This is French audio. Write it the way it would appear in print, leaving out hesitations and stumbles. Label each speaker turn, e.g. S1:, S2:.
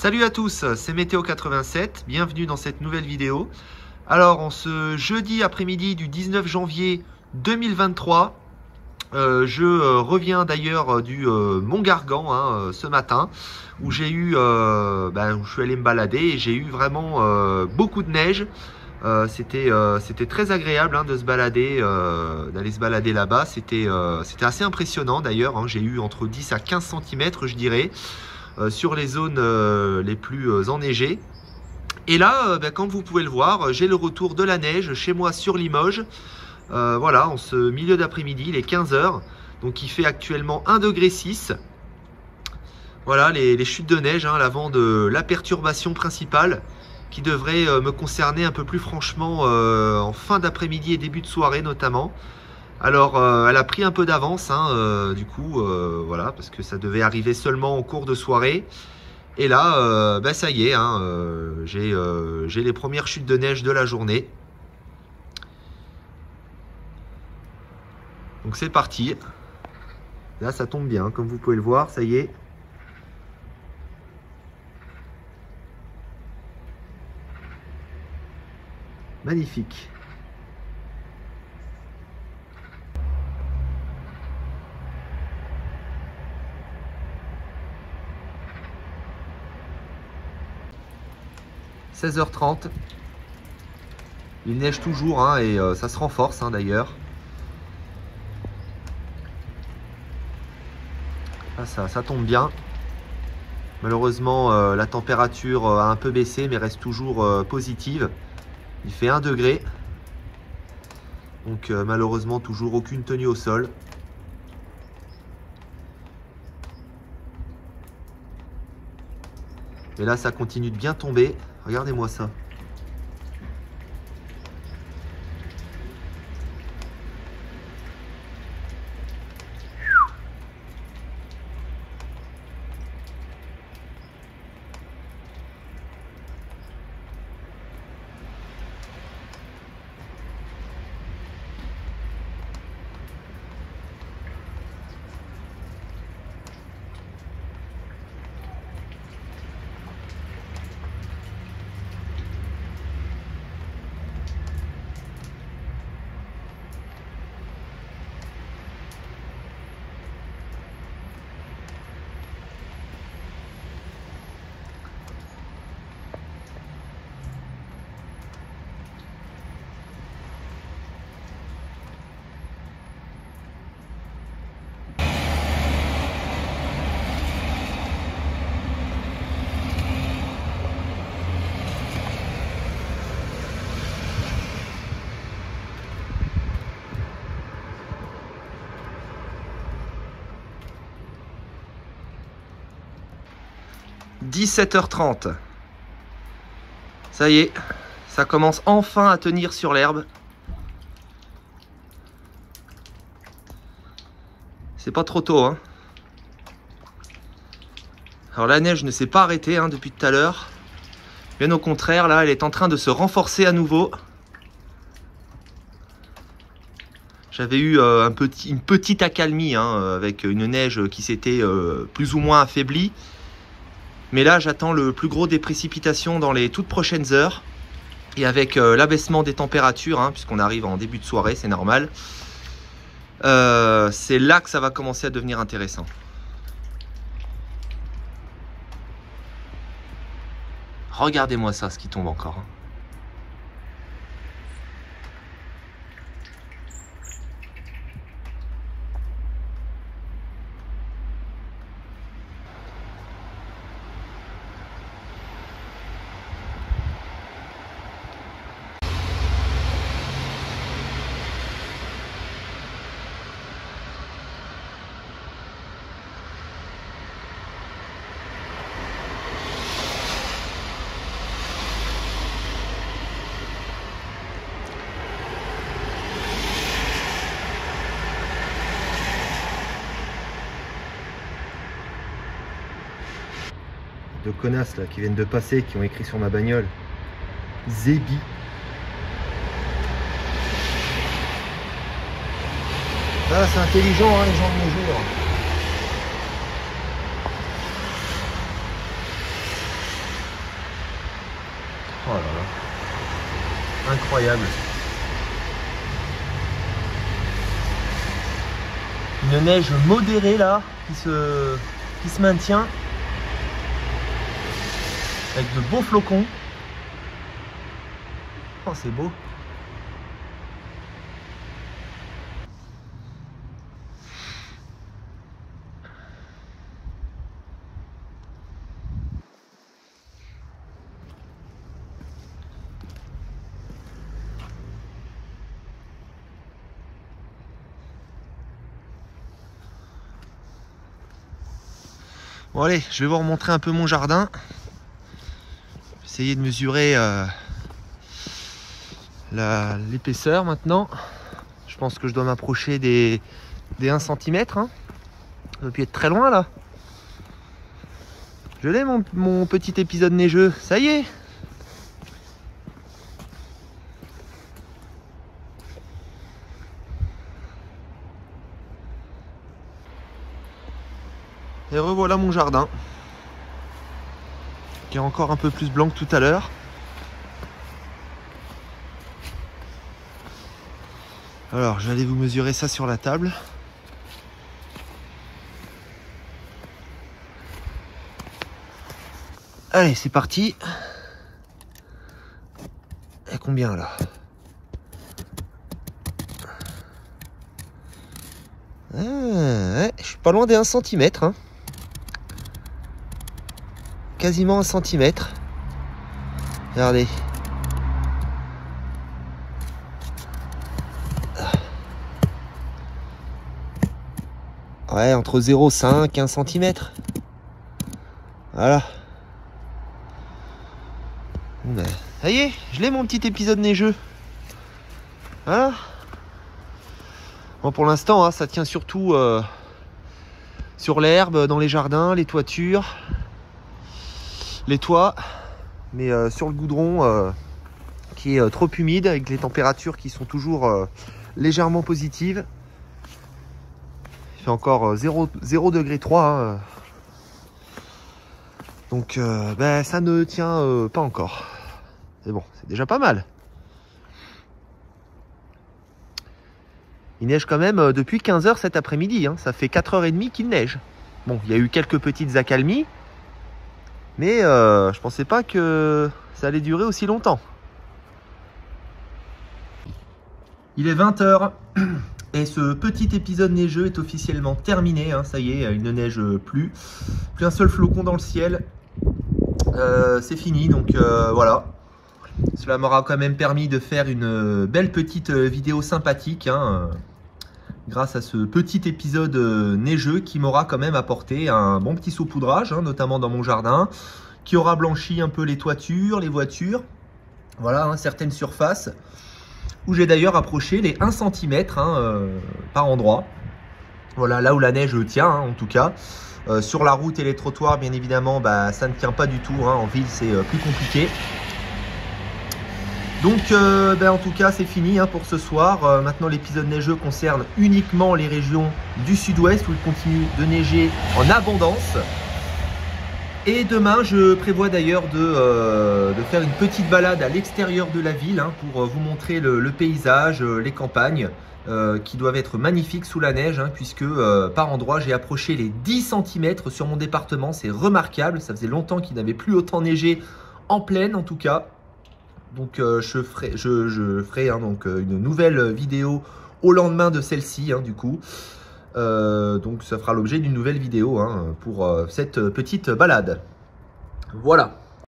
S1: Salut à tous, c'est Météo87, bienvenue dans cette nouvelle vidéo. Alors en ce jeudi après-midi du 19 janvier 2023, je reviens d'ailleurs du Mont Gargan ce matin, où j'ai eu, où je suis allé me balader et j'ai eu vraiment beaucoup de neige. C'était très agréable de se balader, d'aller se balader là-bas. C'était assez impressionnant d'ailleurs. J'ai eu entre 10 à 15 cm, je dirais, sur les zones les plus enneigées. Et là, comme vous pouvez le voir, j'ai le retour de la neige chez moi sur Limoges. Voilà, en ce milieu d'après-midi, il est 15 h. Donc il fait actuellement 1,6 degré. Voilà les chutes de neige l'avant de la perturbation principale qui devrait me concerner un peu plus franchement en fin d'après-midi et début de soirée notamment. Alors elle a pris un peu d'avance du coup, voilà, parce que ça devait arriver seulement en cours de soirée. Et là, ça y est, j'ai les premières chutes de neige de la journée. Donc c'est parti. Là ça tombe bien, comme vous pouvez le voir, ça y est. Magnifique. – 16h30. Il neige toujours et ça se renforce d'ailleurs. Ça tombe bien. Malheureusement, la température a un peu baissé, mais reste toujours positive. Il fait 1 degré. Donc malheureusement, toujours aucune tenue au sol. Et là, ça continue de bien tomber. Regardez-moi ça. – 17h30. Ça y est, ça commence enfin à tenir sur l'herbe. C'est pas trop tôt. Alors la neige ne s'est pas arrêtée depuis tout à l'heure. Bien au contraire, là, elle est en train de se renforcer à nouveau. J'avais eu une petite accalmie avec une neige qui s'était plus ou moins affaiblie. Mais là, j'attends le plus gros des précipitations dans les toutes prochaines heures. Et avec l'abaissement des températures, puisqu'on arrive en début de soirée, c'est normal. C'est là que ça va commencer à devenir intéressant. Regardez-moi ça, ce qui tombe encore. De connasses là qui viennent de passer, qui ont écrit sur ma bagnole Zébi. Ah, c'est intelligent les gens de nos jours. Oh là là. Incroyable. Une neige modérée là qui se maintient avec de beaux flocons. Oh, c'est beau. Bon allez, je vais vous remontrer un peu mon jardin. Essayer de mesurer l'épaisseur maintenant. Je pense que je dois m'approcher des 1 cm. Hein. Ça doit plus être très loin là. Je l'ai mon petit épisode neigeux, ça y est. Et revoilà mon jardin, qui est encore un peu plus blanc que tout à l'heure. Alors, je vais aller vous mesurer ça sur la table. Allez, c'est parti. Et combien là? Ouais, je suis pas loin des 1 cm. Hein. Quasiment 1 cm. Regardez. Ouais, entre 0,5 et 1 cm. Voilà. Bon ben, ça y est, je l'ai mon petit épisode neigeux. Voilà. Bon, pour l'instant, hein, ça tient surtout sur l'herbe, dans les jardins, les toitures, les toits, mais sur le goudron qui est trop humide, avec les températures qui sont toujours légèrement positives. Il fait encore 0,3 degré. Hein. Donc ben, ça ne tient pas encore. C'est bon, c'est déjà pas mal. Il neige quand même depuis 15 h cet après-midi. Hein. Ça fait 4h30 qu'il neige. Bon, il y a eu quelques petites accalmies. Mais je pensais pas que ça allait durer aussi longtemps. Il est 20 h. Et ce petit épisode neigeux est officiellement terminé. Hein. Ça y est, il ne neige plus. Plus un seul flocon dans le ciel. C'est fini. Donc voilà. Cela m'aura quand même permis de faire une belle petite vidéo sympathique. Hein. Grâce à ce petit épisode neigeux qui m'aura quand même apporté un bon petit saupoudrage, hein, notamment dans mon jardin, qui aura blanchi un peu les toitures, les voitures, voilà, hein, certaines surfaces, où j'ai d'ailleurs approché les 1 cm hein, par endroit. Voilà, là où la neige tient, hein, en tout cas. Sur la route et les trottoirs, bien évidemment, bah, ça ne tient pas du tout. Hein, en ville, c'est plus compliqué. Donc ben, en tout cas c'est fini hein, pour ce soir. Maintenant l'épisode neigeux concerne uniquement les régions du sud-ouest où il continue de neiger en abondance. Et demain je prévois d'ailleurs de faire une petite balade à l'extérieur de la ville hein, pour vous montrer le paysage, les campagnes qui doivent être magnifiques sous la neige hein, puisque par endroits j'ai approché les 10 cm sur mon département. C'est remarquable, ça faisait longtemps qu'il n'avait plus autant neigé en plaine en tout cas. Donc je ferai hein, donc, une nouvelle vidéo au lendemain de celle-ci hein, du coup. Donc ça fera l'objet d'une nouvelle vidéo hein, pour cette petite balade. Voilà.